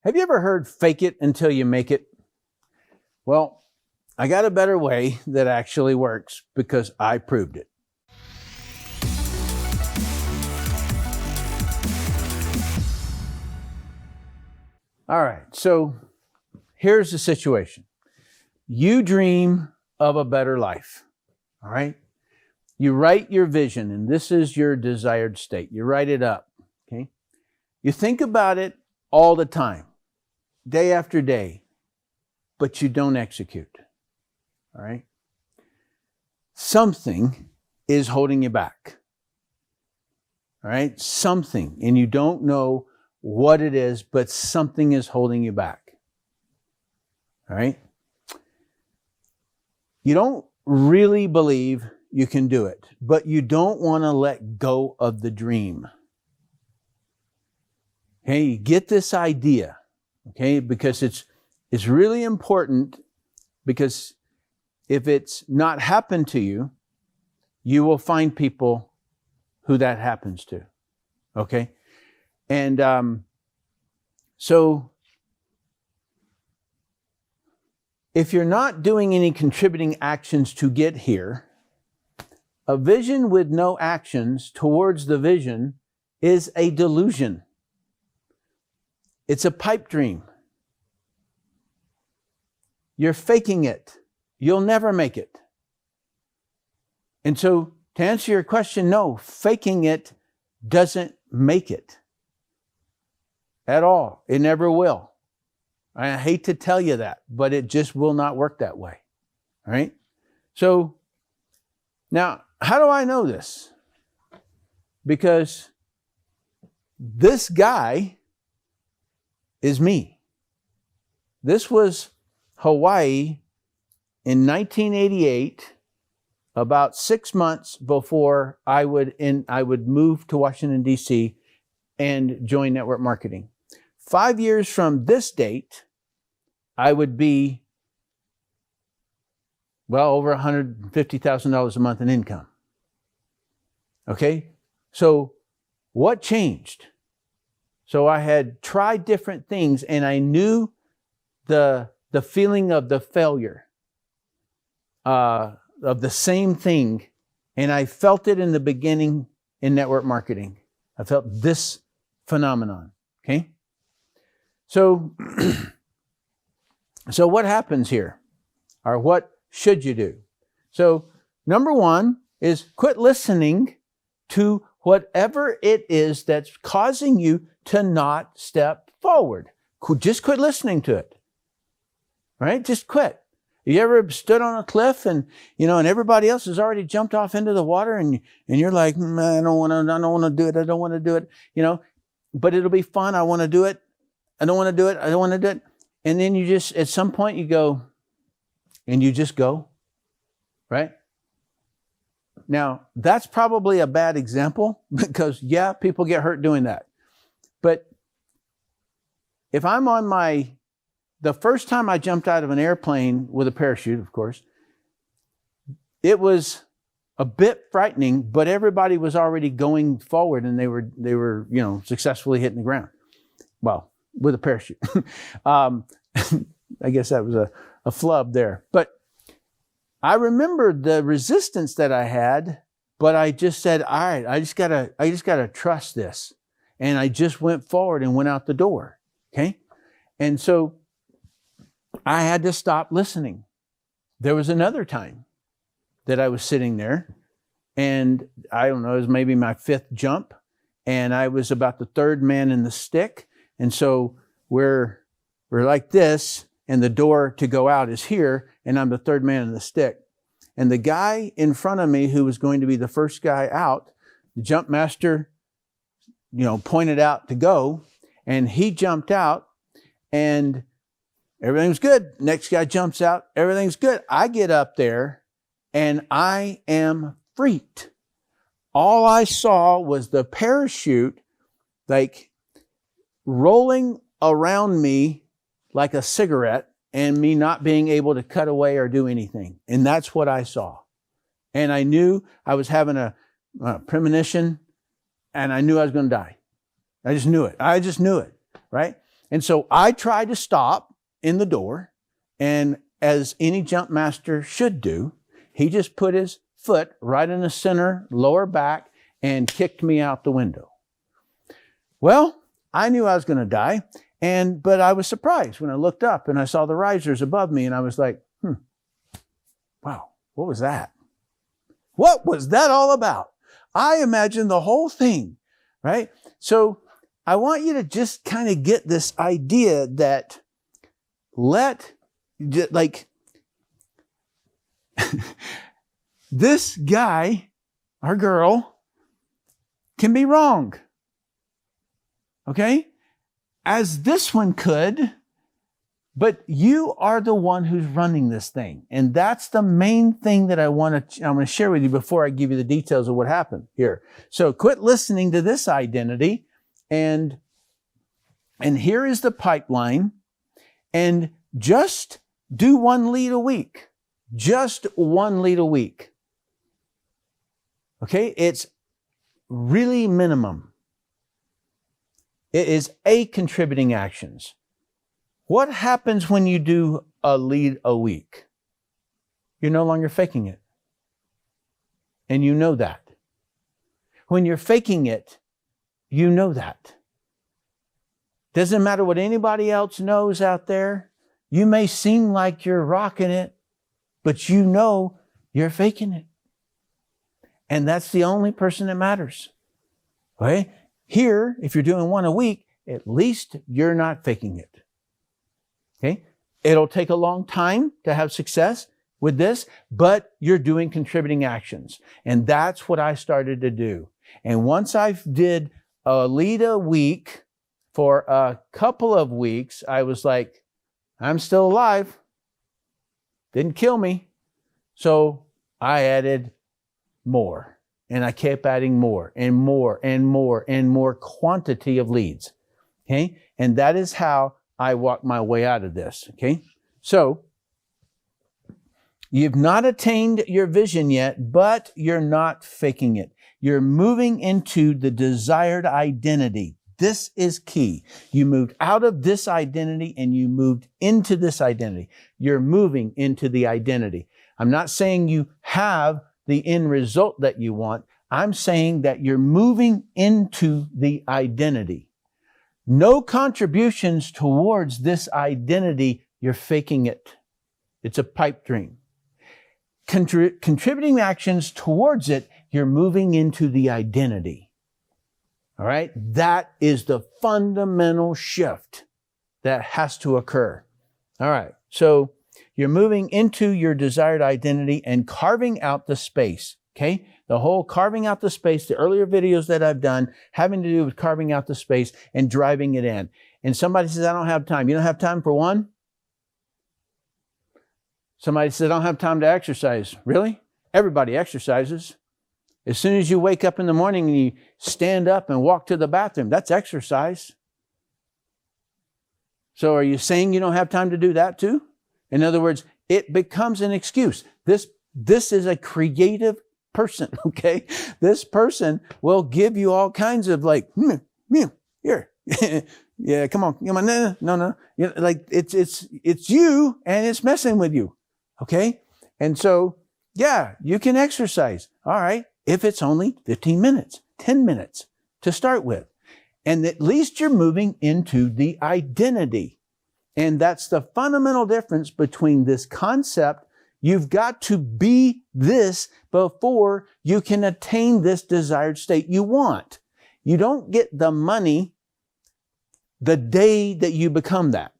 Have you ever heard fake it until you make it? Well, I got a better way that actually works because I proved it. All right, so here's the situation. You dream of a better life, all right? You write your vision, and this is your desired state. You write it up, okay? You think about it all the time, day after day, but you don't execute, all right? Something is holding you back, all right? Something, and you don't know what it is, but something is holding you back, all right? You don't really believe you can do it, but you don't want to let go of the dream. Okay, you get this idea, okay, because it's really important, because if it's not happened to you, you will find people who that happens to, okay? And so if you're not doing any contributing actions to get here, a vision with no actions towards the vision is a delusion. It's a pipe dream. You're faking it. You'll never make it. And so, to answer your question, no, faking it doesn't make it at all. It never will. I hate to tell you that, but it just will not work that way. All right? So, now, how do I know this? Because this guy is me. This was Hawaii in 1988, about 6 months before I would move to Washington, D.C. and join network marketing. 5 years from this date, I would be well over $150,000 a month in income. Okay? So what changed? So I had tried different things, and I knew the feeling of the failure of the same thing, and I felt it in the beginning in network marketing. I felt this phenomenon. Okay? So what happens here? Or what should you do? So number one is quit listening to whatever it is that's causing you to not step forward. Just quit listening to it. Right? Just quit. You ever stood on a cliff and everybody else has already jumped off into the water and you're like, I don't want to do it. But it'll be fun. I want to do it. I don't want to do it. And then you just, at some point you go, and you just go, right? Now, that's probably a bad example because, yeah, people get hurt doing that. But if I'm on the first time I jumped out of an airplane with a parachute, of course, it was a bit frightening, but everybody was already going forward and they were successfully hitting the ground. Well, with a parachute. I guess that was a flub there. But I remembered the resistance that I had, but I just said, all right, I just gotta trust this. And I just went forward and went out the door. Okay? And so I had to stop listening. There was another time that I was sitting there, and I don't know, it was maybe my fifth jump, and I was about the third man in the stick. And so we're like this, and the door to go out is here, and I'm the third man in the stick. And the guy in front of me who was going to be the first guy out, the jump master, pointed out to go, and he jumped out, and everything was good. Next guy jumps out, everything's good. I get up there, and I am freaked. All I saw was the parachute, like, rolling around me like a cigarette and me not being able to cut away or do anything. And that's what I saw. And I knew I was having a premonition, and I knew I was going to die. I just knew it, right? And so I tried to stop in the door, and as any jump master should do, he just put his foot right in the center, lower back, and kicked me out the window. Well, I knew I was going to die, but I was surprised when I looked up and I saw the risers above me, and I was like, wow, what was that? What was that all about? I imagined the whole thing, right? So I want you to just kind of get this idea that this guy or girl can be wrong. Okay? As this one could, but you are the one who's running this thing. And that's the main thing that I'm going to share with you before I give you the details of what happened here. So quit listening to this identity, and here is the pipeline, and just do 1 lead a week. Just 1 lead a week. Okay? It's really minimum. It is a contributing actions. What happens when you do a lead a week? You're no longer faking it. And you know that. When you're faking it, you know that. Doesn't matter what anybody else knows out there. You may seem like you're rocking it, but you know you're faking it. And that's the only person that matters. Okay? Here, if you're doing 1 a week, at least you're not faking it. Okay? It'll take a long time to have success with this, but you're doing contributing actions. And that's what I started to do. And once I did a lead a week for a couple of weeks, I was like, I'm still alive. Didn't kill me. So I added more. And I kept adding more and more and more and more quantity of leads. Okay? And that is how I walked my way out of this. Okay? So, you've not attained your vision yet, but you're not faking it. You're moving into the desired identity. This is key. You moved out of this identity and you moved into this identity. You're moving into the identity. I'm not saying you have the end result that you want. I'm saying that you're moving into the identity. No contributions towards this identity. You're faking it. It's a pipe dream. Contributing actions towards it, you're moving into the identity. All right? That is the fundamental shift that has to occur. All right. So you're moving into your desired identity and carving out the space. Okay? The whole carving out the space, the earlier videos that I've done having to do with carving out the space and driving it in. And somebody says, I don't have time. You don't have time for one? Somebody says, I don't have time to exercise. Really? Everybody exercises. As soon as you wake up in the morning and you stand up and walk to the bathroom, that's exercise. So are you saying you don't have time to do that too? In other words, it becomes an excuse. This is a creative person, okay? This person will give you all kinds of like, here. Yeah, come on. No. You know, like it's you and it's messing with you. Okay? And so, yeah, you can exercise. All right. If it's only 15 minutes, 10 minutes to start with. And at least you're moving into the identity. And that's the fundamental difference between this concept. You've got to be this before you can attain this desired state you want. You don't get the money the day that you become that.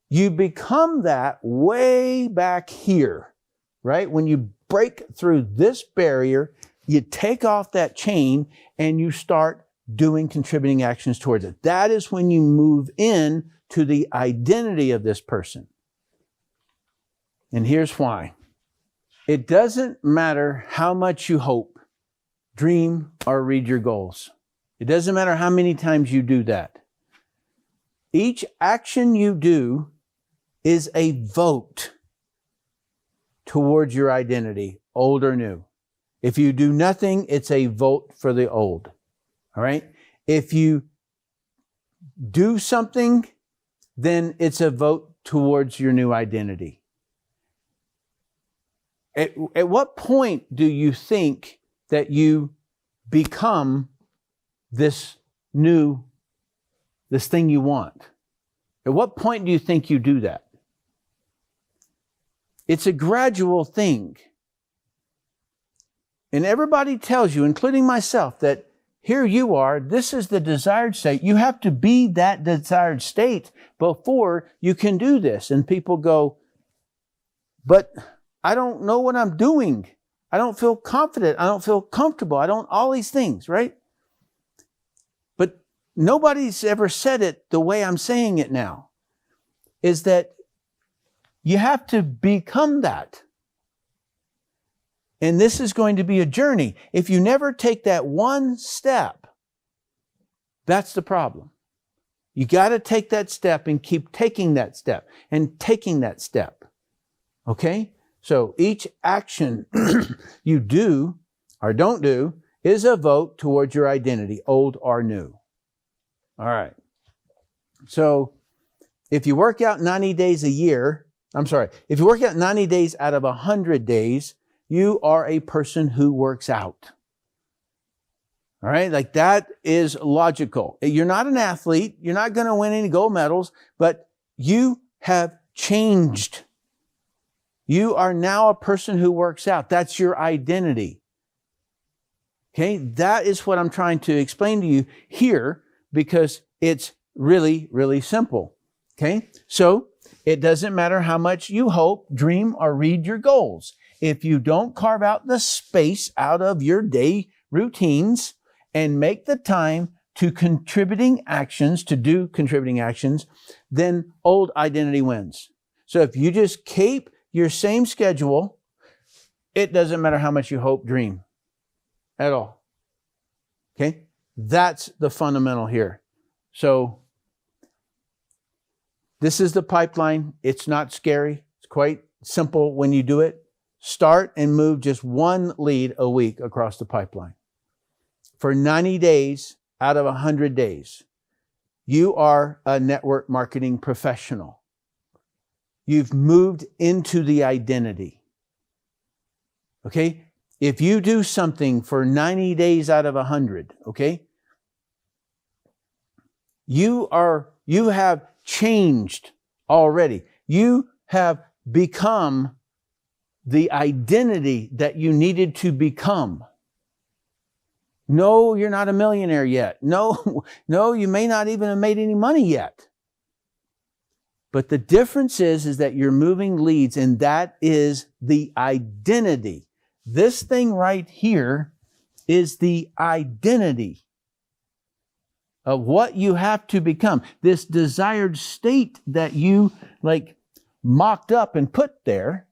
You become that way back here, right? When you break through this barrier, you take off that chain and you start doing contributing actions towards it. That is when you move in to the identity of this person. And here's why. It doesn't matter how much you hope, dream, or read your goals. It doesn't matter how many times you do that. Each action you do is a vote towards your identity, old or new. If you do nothing, it's a vote for the old. All right? If you do something then it's a vote towards your new identity. At what point do you think that you become this thing you want? At what point do you think you do that? It's a gradual thing. And everybody tells you, including myself, that here you are, this is the desired state. You have to be that desired state before you can do this. And people go, but I don't know what I'm doing. I don't feel confident. I don't feel comfortable. All these things, right? But nobody's ever said it the way I'm saying it now, is that you have to become that. And this is going to be a journey. If you never take that one step, that's the problem. You got to take that step and keep taking that step and taking that step. Okay? So each action you do or don't do is a vote towards your identity, old or new. All right. So if you work out 90 days a year, if you work out 90 days out of 100 days, you are a person who works out. All right? Like that is logical. You're not an athlete. You're not going to win any gold medals, but you have changed. You are now a person who works out. That's your identity. Okay? That is what I'm trying to explain to you here because it's really, really simple. Okay? So it doesn't matter how much you hope, dream, or read your goals. If you don't carve out the space out of your day routines and make the time to do contributing actions, then old identity wins. So if you just keep your same schedule, it doesn't matter how much you hope, dream at all. Okay? That's the fundamental here. So this is the pipeline. It's not scary. It's quite simple when you do it. Start and move just one lead a week across the pipeline. For 90 days out of 100 days, you are a network marketing professional. You've moved into the identity. Okay? If you do something for 90 days out of 100, okay? You have changed already. You have become the identity that you needed to become. No, you're not a millionaire yet. No, you may not even have made any money yet. But the difference is that you're moving leads, and that is the identity. This thing right here is the identity of what you have to become. This desired state that you mocked up and put there.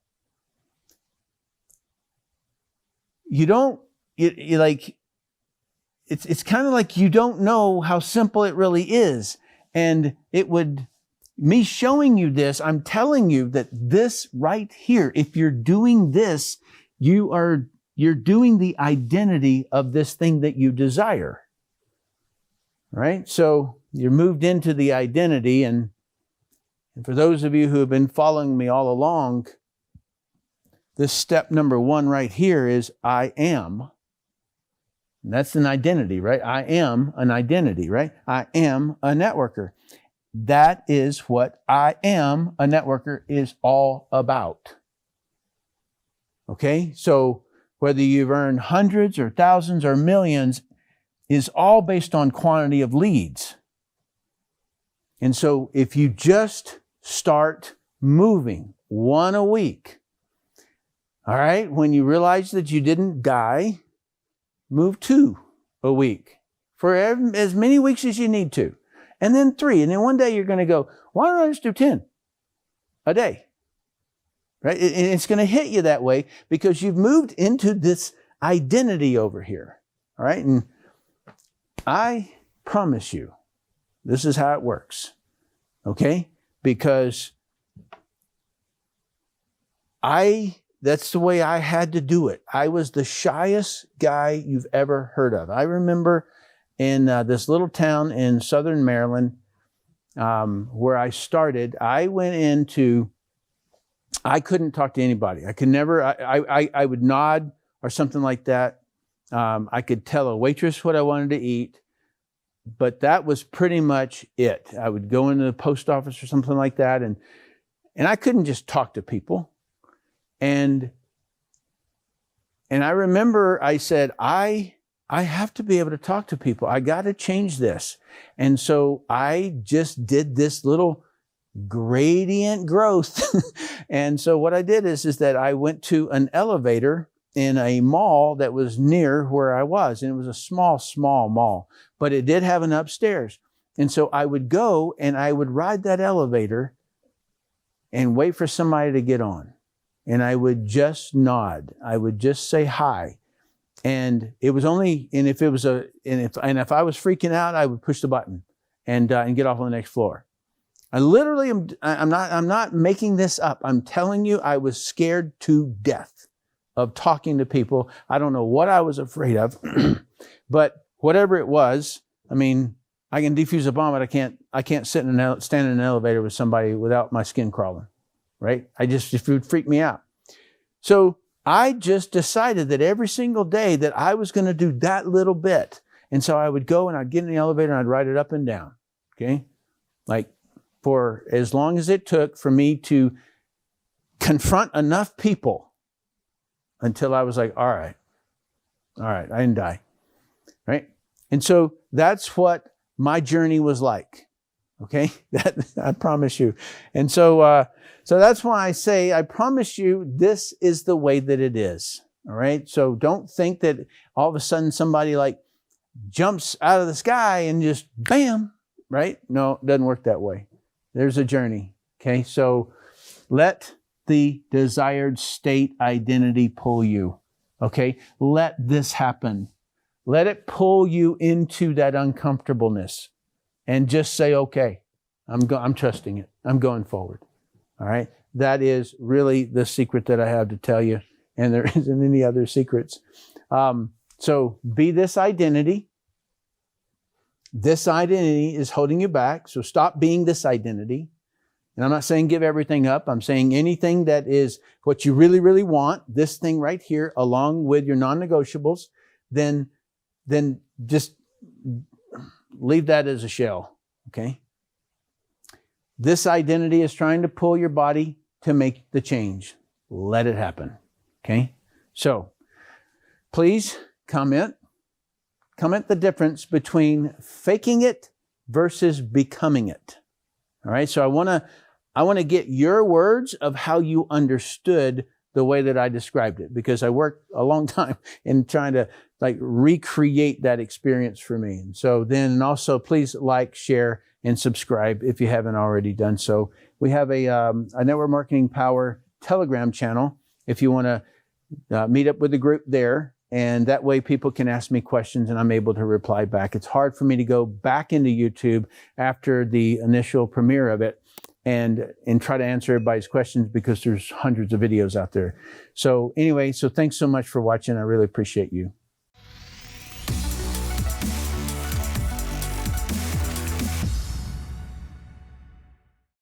It's kind of like you don't know how simple it really is. And me showing you this, I'm telling you that this right here, if you're doing this, you're doing the identity of this thing that you desire. Right? So you're moved into the identity. And for those of you who have been following me all along, this step number 1 right here is I am. And that's an identity, right? I am an identity, right? I am a networker. That is what I am a networker is all about. Okay? So whether you've earned hundreds or thousands or millions is all based on quantity of leads. And so if you just start moving one a week, all right, when you realize that you didn't die, move 2 a week for as many weeks as you need to. And then 3. And then one day you're going to go, why don't I just do 10 a day? Right? And it's going to hit you that way because you've moved into this identity over here. All right? And I promise you, this is how it works. Okay? Because that's the way I had to do it. I was the shyest guy you've ever heard of. I remember in this little town in southern Maryland, where I started, I went into, I couldn't talk to anybody. I could never, I would nod or something like that. I could tell a waitress what I wanted to eat, but that was pretty much it. I would go into the post office or something like that, and I couldn't just talk to people. And I remember I said, I have to be able to talk to people. I got to change this. And so I just did this little gradient growth. And so what I did is that I went to an elevator in a mall that was near where I was. And it was a small mall, but it did have an upstairs. And so I would go and I would ride that elevator and wait for somebody to get on. And I would just nod. I would just say hi. And it was only, and if I was freaking out, I would push the button and get off on the next floor. I literally I'm not making this up. I'm telling you, I was scared to death of talking to people. I don't know what I was afraid of, but whatever it was, I mean, I can defuse a bomb, but I can't stand in an elevator with somebody without my skin crawling, right? It would freak me out. So I just decided that every single day that I was going to do that little bit. And so I would go and I'd get in the elevator and I'd ride it up and down. Okay. Like for as long as it took for me to confront enough people until I was like, all right, I didn't die. Right. And so that's what my journey was like. Okay. That I promise you. And so that's why I say, I promise you, this is the way that it is. All right. So don't think that all of a sudden somebody like jumps out of the sky and just bam, right? No, it doesn't work that way. There's a journey. Okay. So let the desired state identity pull you. Okay. Let this happen. Let it pull you into that uncomfortableness and just say, okay, I'm trusting it. I'm going forward. All right. That is really the secret that I have to tell you. And there isn't any other secrets. So be this identity. This identity is holding you back. So stop being this identity. And I'm not saying give everything up. I'm saying anything that is what you really, really want, this thing right here, along with your non-negotiables, then just leave that as a shell. Okay. This identity is trying to pull your body to make the change. Let it happen. Okay? So, please comment the difference between faking it versus becoming it. All right? So I want to get your words of how you understood the way that I described it, because I worked a long time in trying to recreate that experience for me. And so then also please like, share, and subscribe if you haven't already done so. We have a Network Marketing Power Telegram channel if you want to meet up with the group there. And that way people can ask me questions and I'm able to reply back. It's hard for me to go back into YouTube after the initial premiere of it and try to answer everybody's questions because there's hundreds of videos out there. So anyway, so thanks so much for watching. I really appreciate you.